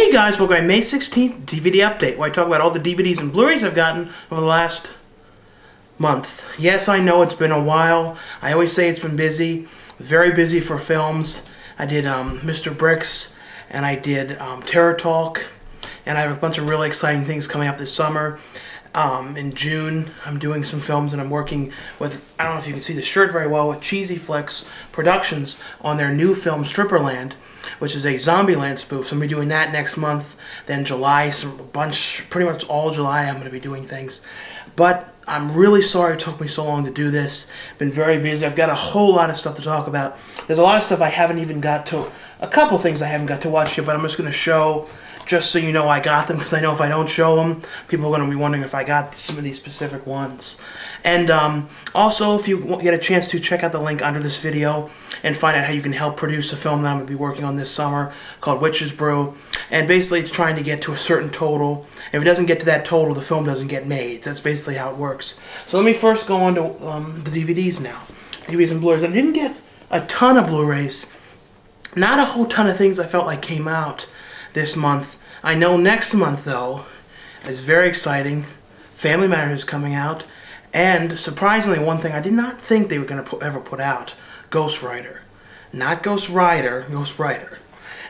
Hey guys, welcome to my May 16th DVD update, where I talk about all the DVDs and Blu-rays I've gotten over the last month. Yes, I know it's been a while. I always say it's been busy. Very busy for films. I did Mr. Bricks, and I did Terror Talk, and I have a bunch of really exciting things coming up this summer. In June, I'm doing some films, and I'm working with, I don't know if you can see the shirt very well, with Cheesy Flex Productions on their new film Stripperland, which is a Zombieland spoof. So I'm going to be doing that next month. Then July, pretty much all July, I'm going to be doing things. But I'm really sorry it took me so long to do this. Been very busy. I've got a whole lot of stuff to talk about. There's a lot of stuff I haven't even got to, a couple things I haven't got to watch yet, but I'm just going to show just so you know I got them, because I know if I don't show them, people are going to be wondering if I got some of these specific ones. And also, if you get a chance to, check out the link under this video and find out how you can help produce a film that I'm going to be working on this summer called Witch's Brew. And basically, it's trying to get to a certain total. If it doesn't get to that total, the film doesn't get made. That's basically how it works. So let me first go on to the DVDs now. DVDs and Blu-rays. I didn't get a ton of Blu-rays. Not a whole ton of things I felt like came out this month. I know next month, though, is very exciting. Family Matters is coming out. And, surprisingly, one thing I did not think they were going to ever put out, Ghost Rider. Not Ghost Rider, Ghost Rider.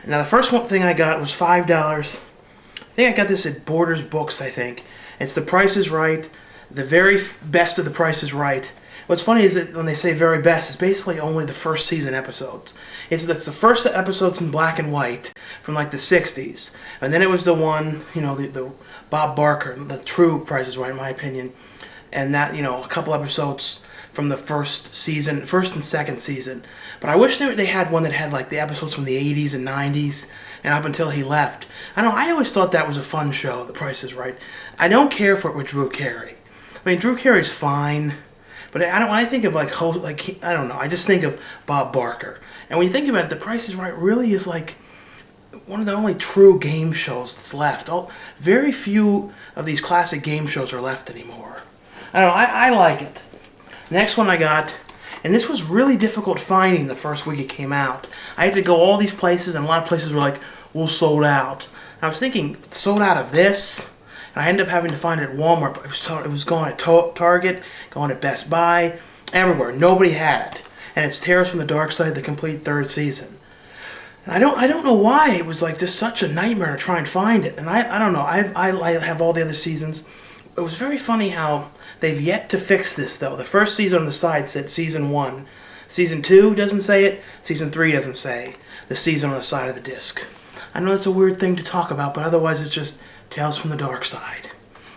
Now, the first thing I got was $5. I think I got this at Borders Books, I think. It's The Price is Right, the very best of The Price is Right. What's funny is that when they say very best, it's basically only the first season episodes. It's the first episodes in black and white from like the 60s. And then it was the one, you know, the Bob Barker, the true Price is Right in my opinion. And that, you know, a couple episodes from the first and second season. But I wish they had one that had like the episodes from the 80s and 90s and up until he left. I know, I always thought that was a fun show, The Price is Right. I don't care for it with Drew Carey. I mean, Drew Carey's fine. But when I think of I don't know, I just think of Bob Barker. And when you think about it, The Price is Right really is like one of the only true game shows that's left. Very few of these classic game shows are left anymore. I don't know, I like it. Next one I got, and this was really difficult finding the first week it came out. I had to go all these places, and a lot of places were like, well, sold out. I was thinking, sold out of this? I ended up having to find it at Walmart, but it was going at Target, going at Best Buy, everywhere. Nobody had it. And it's Tales from the Darkside, the complete third season. And I don't know why it was like just such a nightmare to try and find it. And I don't know. I have all the other seasons. It was very funny how they've yet to fix this, though. The first season on the side said Season 1. Season 2 doesn't say it. Season 3 doesn't say the season on the side of the disc. I know it's a weird thing to talk about, but otherwise it's just Tales from the Dark Side.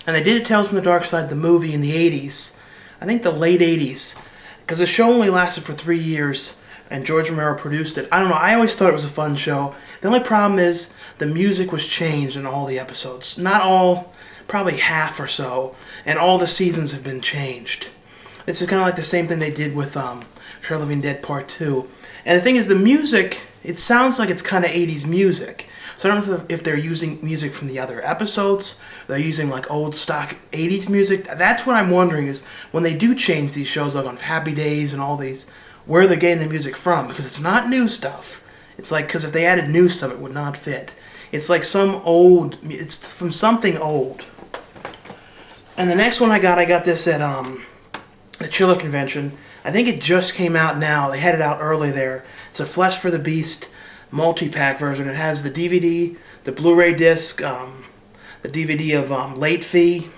And they did Tales from the Dark Side, the movie, in the 80s. I think the late 80s. Because the show only lasted for 3 years, and George Romero produced it. I don't know, I always thought it was a fun show. The only problem is the music was changed in all the episodes. Not all, probably half or so. And all the seasons have been changed. It's kind of like the same thing they did with Shaun of the Dead Part 2. And the thing is, the music, it sounds like it's kind of 80s music. So I don't know if they're using music from the other episodes, they're using like old stock 80s music. That's what I'm wondering, is when they do change these shows, like on Happy Days and all these, where they're getting the music from, because it's not new stuff. It's like, because if they added new stuff, it would not fit. It's like it's from something old. And the next one I got this at the Chiller Convention. I think it just came out now. They had it out early there. It's a Flesh for the Beast multi-pack version. It has the DVD, the Blu-ray disc, the DVD of Late Fee,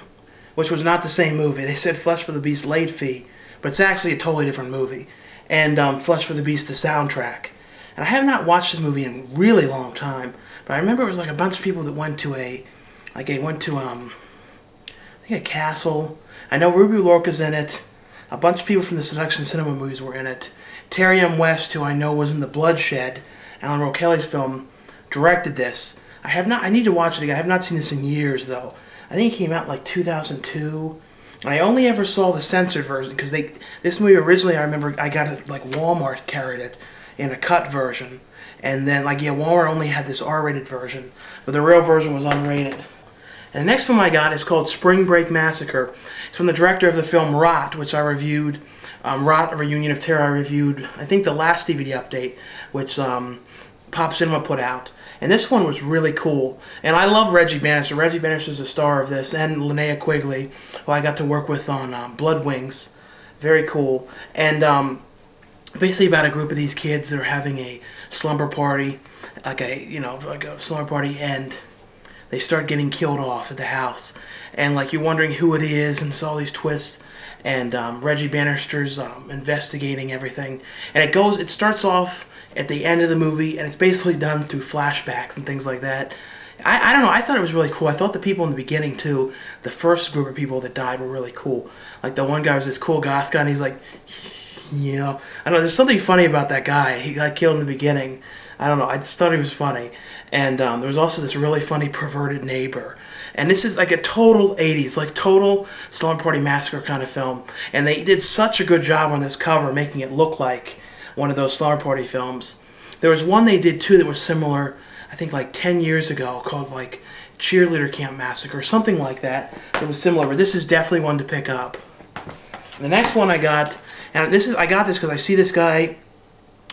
which was not the same movie. They said Flesh for the Beast Late Fee, but it's actually a totally different movie. And Flesh for the Beast, the soundtrack. And I have not watched this movie in a really long time, but I remember it was like a bunch of people that went to I think a castle. I know Ruby Lorca's in it. A bunch of people from the Seduction Cinema movies were in it. Terry M. West, who I know was in The Bloodshed, Alan Rowe Kelly's film, directed this. I need to watch it again. I have not seen this in years, though. I think it came out like 2002. And I only ever saw the censored version, because this movie originally, I remember I got it, like Walmart carried it in a cut version. And then, Walmart only had this R-rated version, but the real version was unrated. And the next film I got is called Spring Break Massacre. It's from the director of the film Rot, which I reviewed. Rot, A Reunion of Terror, I reviewed, I think, the last DVD update, which Pop Cinema put out. And this one was really cool. And I love Reggie Bannister. Reggie Bannister is the star of this, and Linnea Quigley, who I got to work with on Blood Wings. Very cool. And basically about a group of these kids that are having a slumber party, like a slumber party, and they start getting killed off at the house. And like you're wondering who it is, and it's all these twists. And Reggie Bannister's investigating everything. And it starts off at the end of the movie, and it's basically done through flashbacks and things like that. I don't know, I thought it was really cool. I thought the people in the beginning, too, the first group of people that died were really cool. Like, the one guy was this cool goth guy, and he's like, yeah. I don't know, there's something funny about that guy. He got killed in the beginning. I don't know, I just thought he was funny. And there was also this really funny perverted neighbor. And this is like a total 80s, like total Slumber Party Massacre kind of film. And they did such a good job on this cover, making it look like one of those Slumber Party films. There was one they did too that was similar, I think like 10 years ago, called like Cheerleader Camp Massacre or something like that. It was similar, but this is definitely one to pick up. The next one I got, and I got this because I see this guy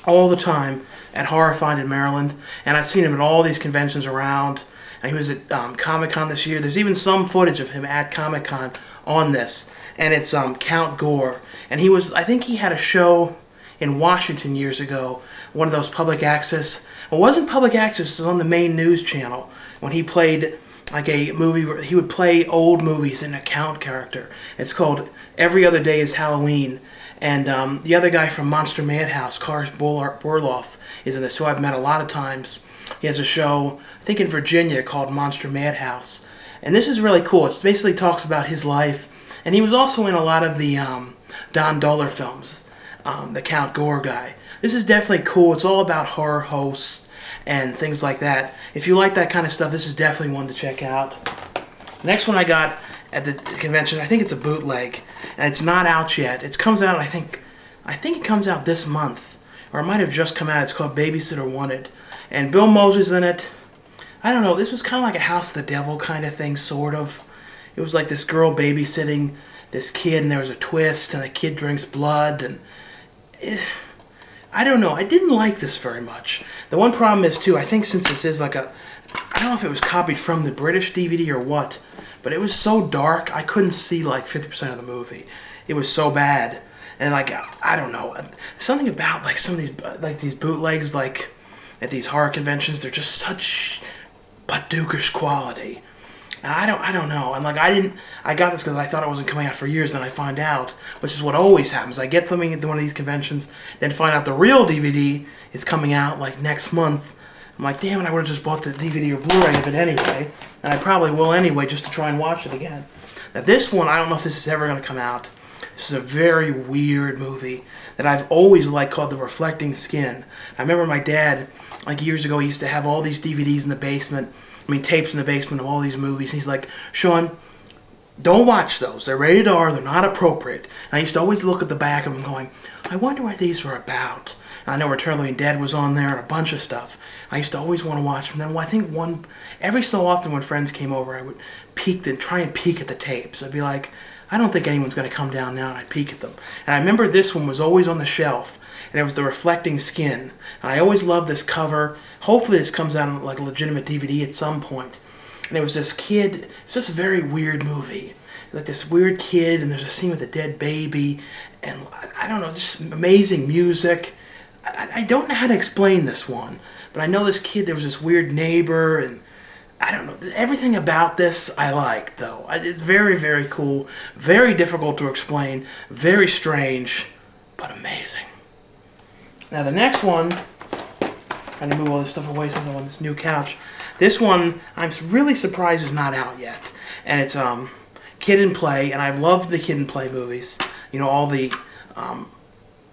all the time at Horrified in Maryland, and I've seen him at all these conventions around. And he was at Comic-Con this year. There's even some footage of him at Comic-Con on this, and it's Count Gore. And I think he had a show in Washington years ago, one of those public access. Well, it wasn't public access, it was on the main news channel, when he played like a movie where he would play old movies in a Count character. It's called Every Other Day is Halloween. And the other guy from Monster Madhouse, Cars Borloff, is in this, who I've met a lot of times. He has a show, I think in Virginia, called Monster Madhouse. And this is really cool. It basically talks about his life. And he was also in a lot of the Don Dohler films, the Count Gore guy. This is definitely cool. It's all about horror hosts and things like that. If you like that kind of stuff, this is definitely one to check out. Next one I got at the convention, I think it's a bootleg, and it's not out yet. It comes out, I think it comes out this month, or it might have just come out. It's called Babysitter Wanted, and Bill Moseley's in it. I don't know, this was kind of like a House of the Devil kind of thing, sort of. It was like this girl babysitting this kid, and there was a twist, and the kid drinks blood, and I don't know, I didn't like this very much. The one problem is, too, I think since this is like I don't know if it was copied from the British DVD or what, but it was so dark, I couldn't see like 50% of the movie. It was so bad. And like, I don't know, something about like some of these, like these bootlegs, like at these horror conventions, they're just such badookish quality. And I don't know. And like, I got this because I thought it wasn't coming out for years, then I find out, which is what always happens. I get something at one of these conventions, then find out the real DVD is coming out like next month. I'm like, damn it, I would have just bought the DVD or Blu-ray of it anyway. And I probably will anyway, just to try and watch it again. Now this one, I don't know if this is ever going to come out. This is a very weird movie that I've always liked, called The Reflecting Skin. I remember my dad, like years ago, he used to have all these DVDs in the basement. Tapes in the basement of all these movies. And he's like, Sean, don't watch those. They're rated R. They're not appropriate. And I used to always look at the back of them going, I wonder what these are about. And I know Return of the Living Dead was on there and a bunch of stuff. I used to always want to watch them. Then I think every so often when friends came over, I would try and peek at the tapes. I'd be like, I don't think anyone's going to come down now, and I'd peek at them. And I remember this one was always on the shelf, and it was The Reflecting Skin. And I always loved this cover. Hopefully this comes out on like a legitimate DVD at some point. And it was this kid, it's just a very weird movie. Like this weird kid, and there's a scene with a dead baby, and I don't know, just amazing music. I don't know how to explain this one, but I know this kid, there was this weird neighbor, and I don't know, everything about this I liked, though. It's very, very cool, very difficult to explain, very strange, but amazing. Now the next one, trying to move all this stuff away since I'm on this new couch. This one, I'm really surprised is not out yet, and it's Kid and Play, and I've loved the Kid and Play movies. You know, all the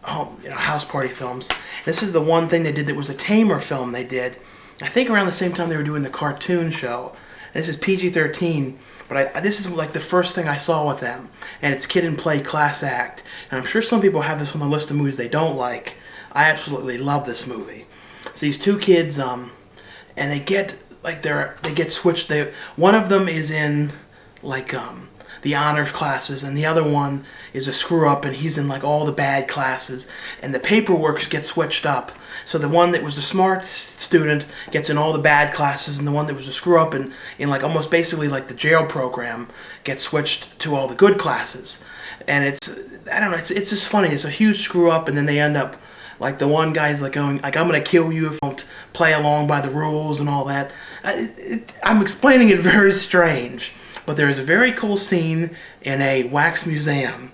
house party films. This is the one thing they did that was a Tamer film they did. I think around the same time they were doing the cartoon show. And this is PG-13, but this is like the first thing I saw with them. And it's Kid and Play Class Act. And I'm sure some people have this on the list of movies they don't like. I absolutely love this movie. It's these two kids, and they get like they get switched. One of them is in like the honors classes, and the other one is a screw-up, and he's in like all the bad classes, and the paperwork gets switched up. So the one that was the smart student gets in all the bad classes, and the one that was a screw-up in like almost basically like the jail program gets switched to all the good classes. And I don't know, it's just funny. It's a huge screw-up, and then they end up, like the one guy's like going, like, I'm going to kill you if you don't play along by the rules and all that. I'm explaining it very strange. But there's a very cool scene in a wax museum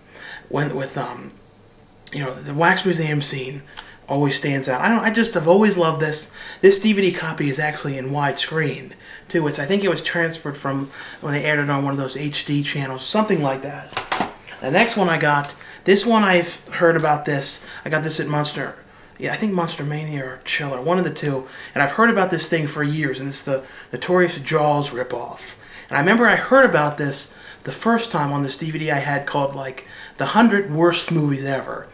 the wax museum scene always stands out. I've always loved this. This DVD copy is actually in widescreen too. I think it was transferred from when they aired it on one of those HD channels, something like that. The next one I got, this one I've heard about this. I got this at Monster. Yeah, I think Monster Mania or Chiller, one of the two. And I've heard about this thing for years, and it's the Notorious Jaws ripoff. And I remember I heard about this the first time on this DVD I had called like the 100 Worst Movies Ever.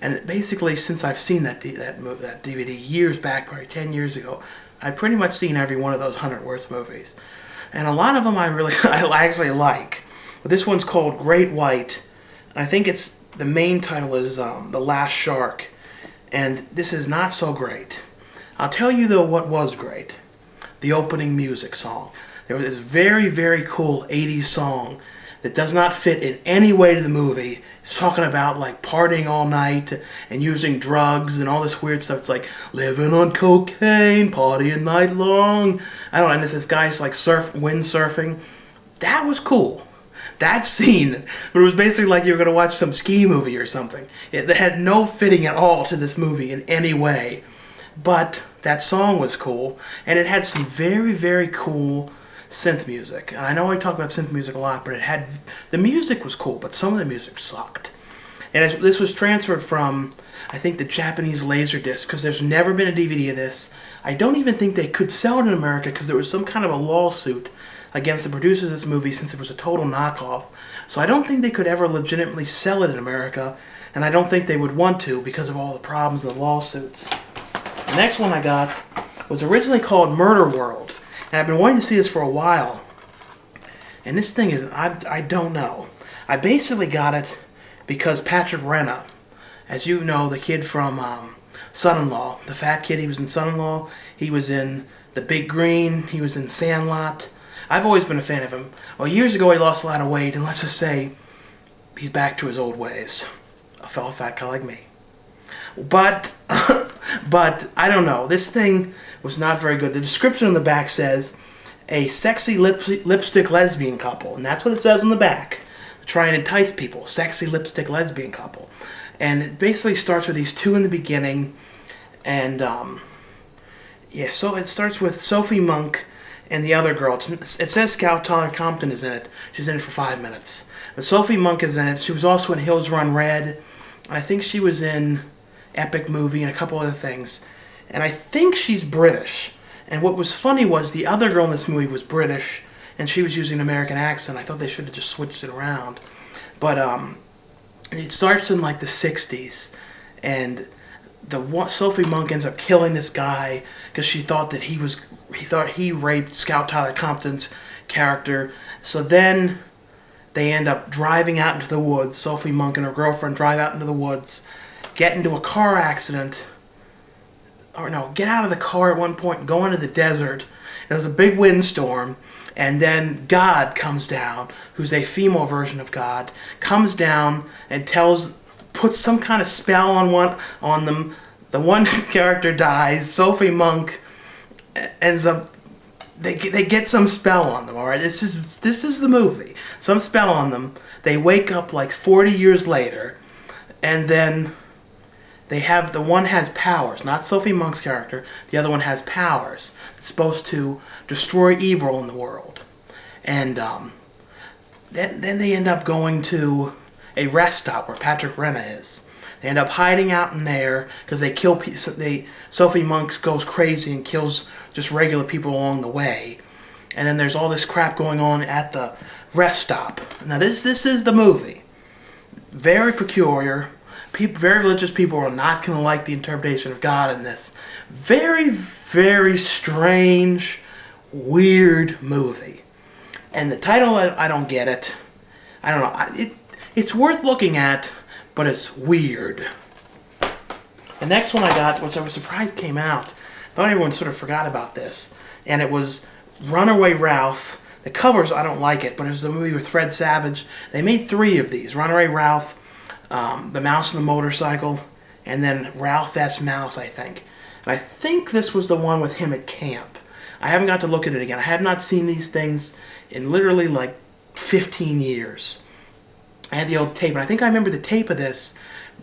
And basically, since I've seen that DVD years back, probably 10 years ago, I've pretty much seen every one of those 100 Worst movies. And a lot of them I actually like. But this one's called Great White. And I think the main title is The Last Shark. And this is not so great. I'll tell you though what was great. The opening music song. There was this very, very cool 80s song that does not fit in any way to the movie. It's talking about like partying all night and using drugs and all this weird stuff. It's like living on cocaine, partying night long. I don't know, and this guy's like windsurfing. That was cool. That scene, but it was basically like you were going to watch some ski movie or something. It had no fitting at all to this movie in any way. But that song was cool, and it had some very, very cool synth music. And I know I talk about synth music a lot, but the music was cool, but some of the music sucked. And this was transferred from, I think, the Japanese Laserdisc, because there's never been a DVD of this. I don't even think they could sell it in America, because there was some kind of a lawsuit against the producers of this movie, since it was a total knockoff. So I don't think they could ever legitimately sell it in America, and I don't think they would want to because of all the problems of the lawsuits. The next one I got was originally called Murder World. And I've been wanting to see this for a while. And this thing is, I don't know. I basically got it because Patrick Renna, as you know, the kid from Son-in-Law, the fat kid, he was in Son-in-Law. He was in The Big Green. He was in Sandlot. I've always been a fan of him. Well, years ago he lost a lot of weight, and let's just say he's back to his old ways. A fellow fat guy like me. But I don't know. This thing was not very good. The description on the back says, a sexy lipstick lesbian couple. And that's what it says on the back. To try and entice people. Sexy lipstick lesbian couple. And it basically starts with these two in the beginning. And, so it starts with Sophie Monk and the other girl. It says Scout Tyler Compton is in it. She's in it for 5 minutes. But Sophie Monk is in it. She was also in Hills Run Red. And I think she was in Epic Movie and a couple other things. And I think she's British. And what was funny was the other girl in this movie was British, and she was using an American accent. I thought they should have just switched it around. But it starts in like the 60s, and Sophie Monk ends up killing this guy because she thought that he raped Scout Tyler Compton's character. So then they end up driving out into the woods. Sophie Monk and her girlfriend drive out into the woods, get into a car accident. Or no, get out of the car at one point and go into the desert. There's a big windstorm, and then God comes down, who's a female version of God, comes down and puts some kind of spell on them. The one character dies. Sophie Monk ends up. They get some spell on them. All right, this is the movie. Some spell on them. They wake up like 40 years later, and then. The one has powers, not Sophie Monk's character. The other one has powers. It's supposed to destroy evil in the world. And then they end up going to a rest stop where Patrick Renna is. They end up hiding out in there because they kill Sophie Monk goes crazy and kills just regular people along the way. And then there's all this crap going on at the rest stop. Now this is the movie. Very peculiar. Very religious people are not going to like the interpretation of God in this. Very, very strange, weird movie. And the title, I don't get it. I don't know. It's worth looking at, but it's weird. The next one I got, which I was surprised came out, I thought everyone sort of forgot about this, and it was Runaway Ralph. The covers, I don't like it, but it was a movie with Fred Savage. They made 3 of these. Runaway Ralph, The Mouse and the Motorcycle, and then Ralph S. Mouse, I think. And I think this was the one with him at camp. I haven't got to look at it again. I have not seen these things in literally like 15 years. I had the old tape, and I think I remember the tape of this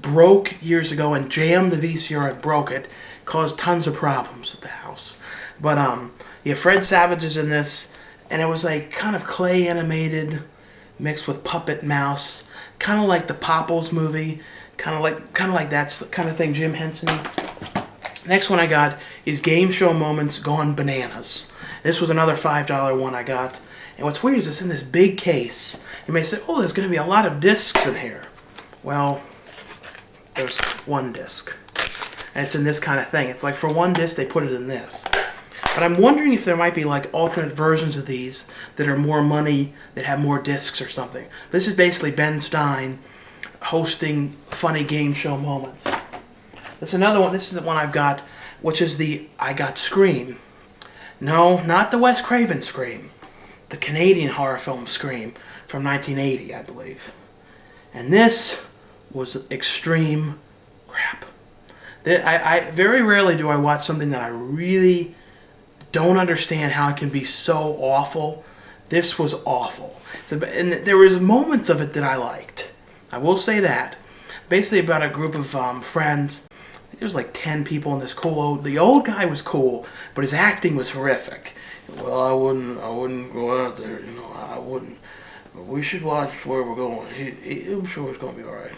broke years ago and jammed the VCR and broke it. Caused tons of problems at the house. But, yeah, Fred Savage is in this, and it was like kind of clay animated mixed with puppet mouse. Kind of like the Popples movie. Kind of like that's the kind of thing, Jim Henson. Next one I got is Game Show Moments Gone Bananas. This was another $5 one I got. And what's weird is it's in this big case. You may say, oh, there's going to be a lot of discs in here. Well, there's one disc. And it's in this kind of thing. It's like for one disc, they put it in this. But I'm wondering if there might be like alternate versions of these that are more money, that have more discs or something. This is basically Ben Stein hosting funny game show moments. There's another one. This is the one I've got, which is the I Got Scream. No, not the Wes Craven Scream. The Canadian horror film Scream from 1980, I believe. And this was extreme crap. I very rarely do I watch something that I really don't understand how it can be so awful. This was awful. And there was moments of it that I liked. I will say that. Basically about a group of friends. There was like 10 people in this the old guy was cool, but his acting was horrific. Well, I wouldn't go out there, I wouldn't. But we should watch where we're going. I'm sure it's going to be all right.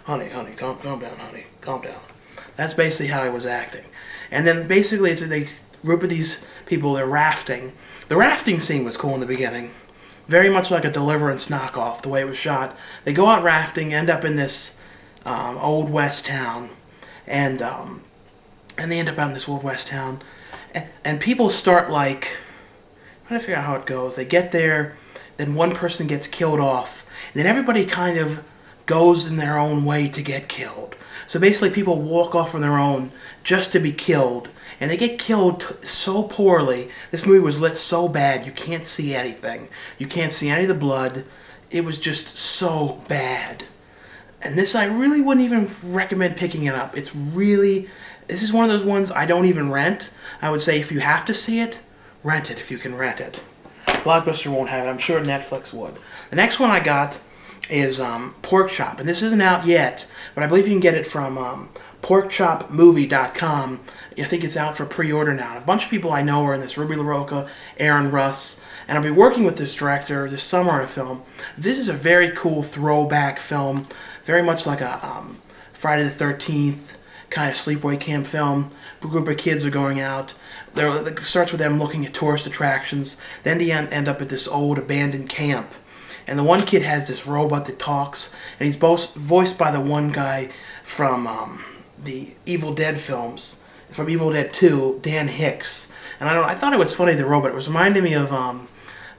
Honey, calm down, honey. Calm down. That's basically how he was acting. And then basically it's a group of these people, they're rafting. The rafting scene was cool in the beginning. Very much like a Deliverance knockoff, the way it was shot. They go out rafting, end up in this old west town. And they end up out in this old west town. And people start like, I'm trying to figure out how it goes. They get there, then one person gets killed off. And then everybody kind of goes in their own way to get killed. So basically people walk off on their own just to be killed. And they get killed so poorly. This movie was lit so bad you can't see anything. You can't see any of the blood. It was just so bad. And this I really wouldn't even recommend picking it up. This is one of those ones I don't even rent. I would say if you have to see it, rent it if you can rent it. Blockbuster won't have it. I'm sure Netflix would. The next one I got is Porkchop. And this isn't out yet, but I believe you can get it from porkchopmovie.com. I think it's out for pre-order now. And a bunch of people I know are in this. Ruby Larocca, Aaron Russ. And I'll be working with this director this summer on a film. This is a very cool throwback film. Very much like a Friday the 13th kind of sleepaway camp film. A group of kids are going out. It starts with them looking at tourist attractions. Then they end up at this old abandoned camp. And the one kid has this robot that talks. And he's voiced by the one guy from the Evil Dead films. From Evil Dead 2, Dan Hicks. And I thought it was funny, the robot. It was reminding me of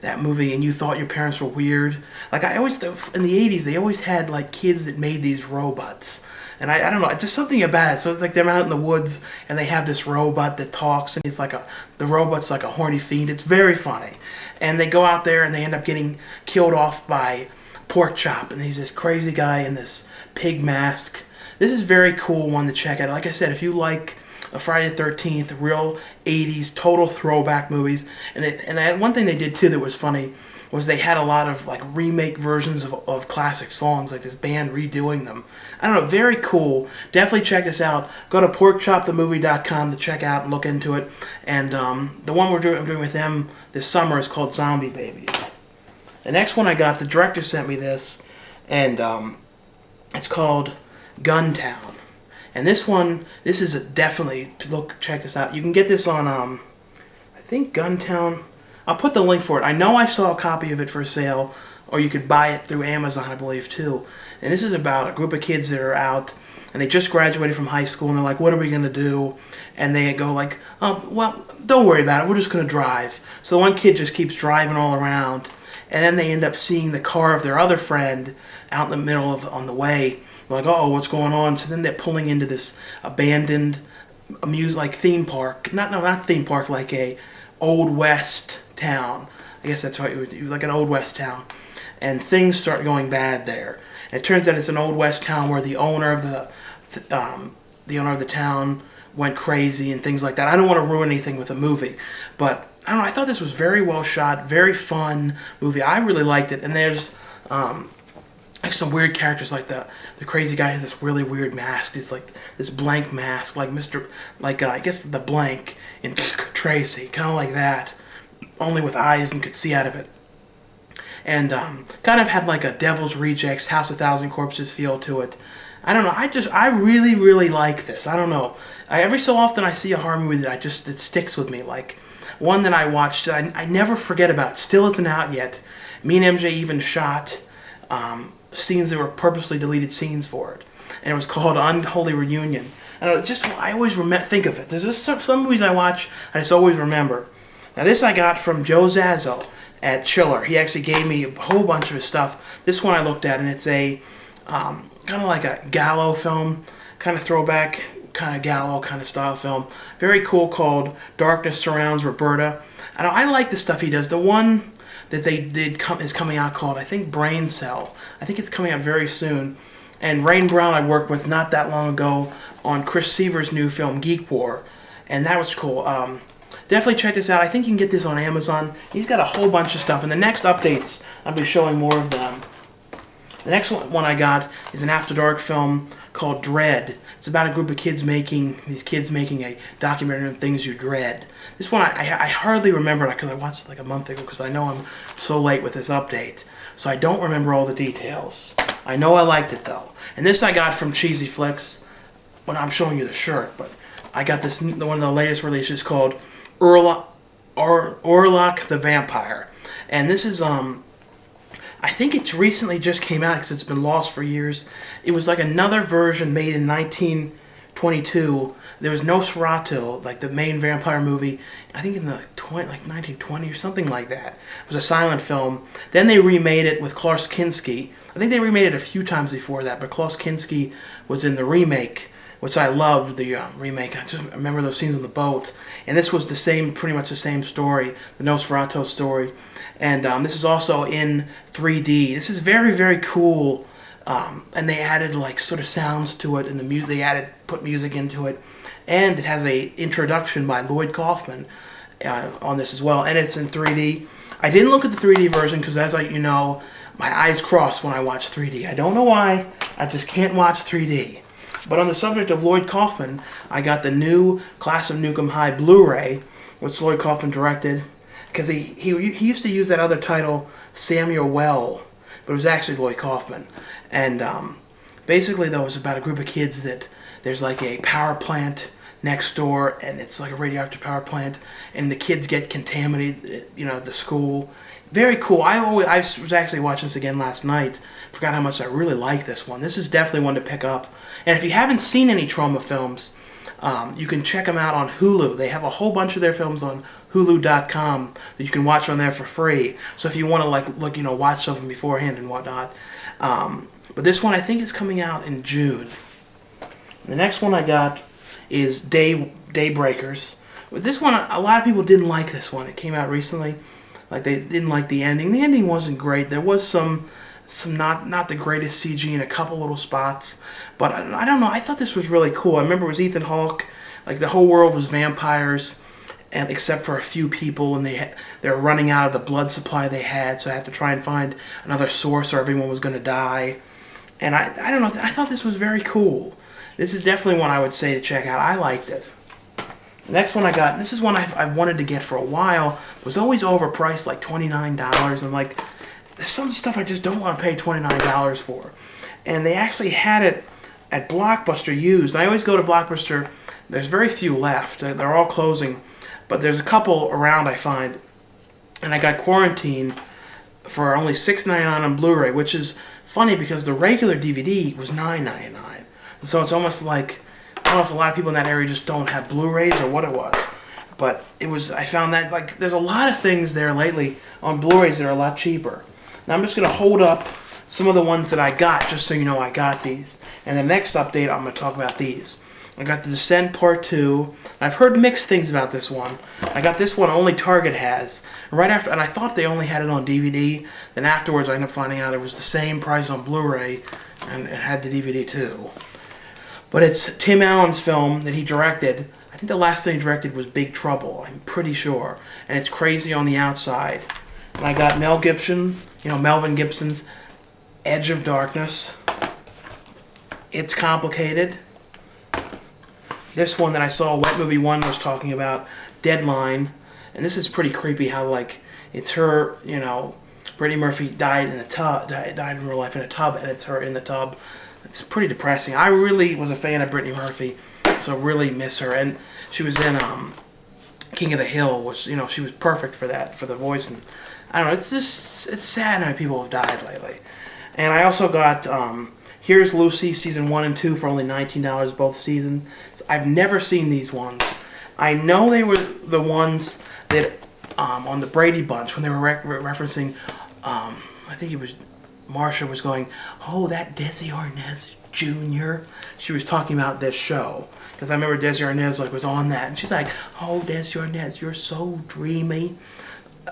that movie, And You Thought Your Parents Were Weird. Like, in the 80s, they always had, like, kids that made these robots. And I don't know, just something about it. So it's like they're out in the woods, and they have this robot that talks, and the robot's like a horny fiend. It's very funny. And they go out there, and they end up getting killed off by Porkchop. And he's this crazy guy in this pig mask. This is a very cool one to check out. Like I said, if you like a Friday the 13th, real 80s, total throwback movies. And one thing they did, too, that was funny was they had a lot of like remake versions of classic songs, like this band redoing them. I don't know, very cool. Definitely check this out. Go to porkchopthemovie.com to check out and look into it. And the one I'm doing with them this summer is called Zombie Babies. The next one I got, the director sent me this, and it's called Guntown. And this is definitely, check this out. You can get this on, I think Guntown. I'll put the link for it. I know I saw a copy of it for sale, or you could buy it through Amazon, I believe, too. And this is about a group of kids that are out, and they just graduated from high school, and they're like, what are we going to do? And they go like, well, don't worry about it. We're just going to drive. So the one kid just keeps driving all around, and then they end up seeing the car of their other friend out in the middle of on the way. Like, oh, what's going on? So then they're pulling into this abandoned like theme park. Not theme park, like a Old West town. I guess that's what it was, like an Old West town. And things start going bad there. And it turns out it's an Old West town where the owner of the town went crazy and things like that. I don't want to ruin anything with the movie, but I don't know. I thought this was very well shot, very fun movie. I really liked it. And there's like some weird characters, like the crazy guy has this really weird mask. It's like this blank mask, like I guess the blank in Tracy, kind of like that, only with eyes and could see out of it. And kind of had like a Devil's Rejects, House of Thousand Corpses feel to it. I don't know. I really, really like this. I don't know. Every so often I see a horror movie that it sticks with me. Like one that I watched that I never forget about. Still isn't out yet. Me and MJ even shot scenes that were purposely deleted scenes for it, and it was called Unholy Reunion. And it's just, I always think of it. There's just some movies I watch I just always remember. Now this I got from Joe Zazzo at Chiller. He actually gave me a whole bunch of his stuff. This one I looked at, and it's a kind of like a Gallo film, kind of throwback, kind of Gallo kind of style film. Very cool, called Darkness Surrounds Roberta. And I like the stuff he does. The one that they did is coming out called, I think, Brain Cell. I think it's coming out very soon. And Rain Brown I worked with not that long ago on Chris Seaver's new film Geek War, and that was cool. Definitely check this out. I think you can get this on Amazon. He's got a whole bunch of stuff. In the next updates, I'll be showing more of them. The next one I got is an After Dark film called Dread. It's about a group of kids making a documentary on things you dread. This one I hardly remember it because I watched it like a month ago, because I know I'm so late with this update. So I don't remember all the details. I know I liked it though. And this I got from Cheesy Flicks when I'm showing you the shirt, but I got this one of the latest releases called Orlok the Vampire. And this is I think it's recently just came out because it's been lost for years. It was like another version made in 1922. There was Nosferatu, like the main vampire movie, I think in the 1920 or something like that. It was a silent film. Then they remade it with Klaus Kinski. I think they remade it a few times before that, but Klaus Kinski was in the remake, which I loved, the remake. I just remember those scenes on the boat. And this was pretty much the same story, the Nosferatu story. And this is also in 3D. This is very, very cool. And they added like sort of sounds to it, and the music put music into it. And it has a introduction by Lloyd Kaufman on this as well. And it's in 3D. I didn't look at the 3D version because, as you know, my eyes cross when I watch 3D. I don't know why. I just can't watch 3D. But on the subject of Lloyd Kaufman, I got the new Class of Nukem High Blu-ray, which Lloyd Kaufman directed, because he used to use that other title, Samuel Well, but it was actually Lloyd Kaufman. And basically, though, it's about a group of kids that there's like a power plant next door, and it's like a radioactive power plant, and the kids get contaminated, at the school. Very cool. I was actually watching this again last night. Forgot how much I really like this one. This is definitely one to pick up. And if you haven't seen any trauma films, you can check them out on Hulu. They have a whole bunch of their films on Hulu.com that you can watch on there for free. So if you want to watch something beforehand and whatnot. But this one I think is coming out in June. The next one I got is Daybreakers. But this one, a lot of people didn't like this one. It came out recently. Like, they didn't like the ending. The ending wasn't great. There was some not the greatest CG in a couple little spots. But I don't know. I thought this was really cool. I remember it was Ethan Hawke. Like, the whole world was vampires, and except for a few people, and they were running out of the blood supply they had, so I had to try and find another source or everyone was going to die. And I don't know. I thought this was very cool. This is definitely one I would say to check out. I liked it. The next one I got, and this is one I wanted to get for a while. It was always overpriced, like $29. And like, there's some stuff I just don't want to pay $29 for. And they actually had it at Blockbuster used. I always go to Blockbuster. There's very few left. They're all closing. But there's a couple around, I find. And I got Quarantine for only $6.99 on Blu-ray, which is funny because the regular DVD was $9.99. So it's almost like, I don't know if a lot of people in that area just don't have Blu-rays or what it was. But I found that, like, there's a lot of things there lately on Blu-rays that are a lot cheaper. Now I'm just going to hold up some of the ones that I got, just so you know I got these. And the next update, I'm going to talk about these. I got The Descent Part 2. I've heard mixed things about this one. I got this one only Target has. Right after, and I thought they only had it on DVD. Then afterwards I ended up finding out it was the same price on Blu-ray, and it had the DVD too. But it's Tim Allen's film that he directed. I think the last thing he directed was Big Trouble, I'm pretty sure. And it's crazy on the outside. And I got Mel Gibson, Melvin Gibson's Edge of Darkness. It's complicated. This one that I saw, Wet Movie 1 was talking about, Deadline. And this is pretty creepy how, like, it's her, Brittany Murphy died in a tub, died in real life in a tub, and it's her in the tub. It's pretty depressing. I really was a fan of Brittany Murphy, so really miss her. And she was in King of the Hill, which, she was perfect for that, for the voice. And I don't know, it's sad how people have died lately. And I also got Here's Lucy, Season 1 and 2 for only $19 both seasons. I've never seen these ones. I know they were the ones that, on the Brady Bunch, when they were referencing, I think it was, Marsha was going, oh, that Desi Arnaz Jr. She was talking about this show. Because I remember Desi Arnaz was on that. And she's like, oh, Desi Arnaz, you're so dreamy.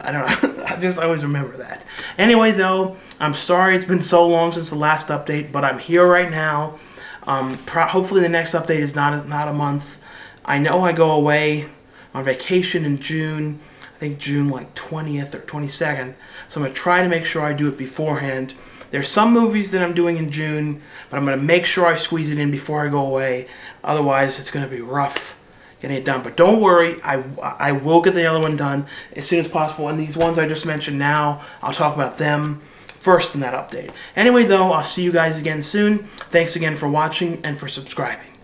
I don't know. I just always remember that. Anyway, though, I'm sorry it's been so long since the last update, but I'm here right now. Hopefully the next update is not a month. I know I go away on vacation in June. I think June like 20th or 22nd. So I'm going to try to make sure I do it beforehand. There's some movies that I'm doing in June, but I'm going to make sure I squeeze it in before I go away. Otherwise, it's going to be rough getting it done. But don't worry, I will get the other one done as soon as possible. And these ones I just mentioned now, I'll talk about them first in that update. Anyway, though, I'll see you guys again soon. Thanks again for watching and for subscribing.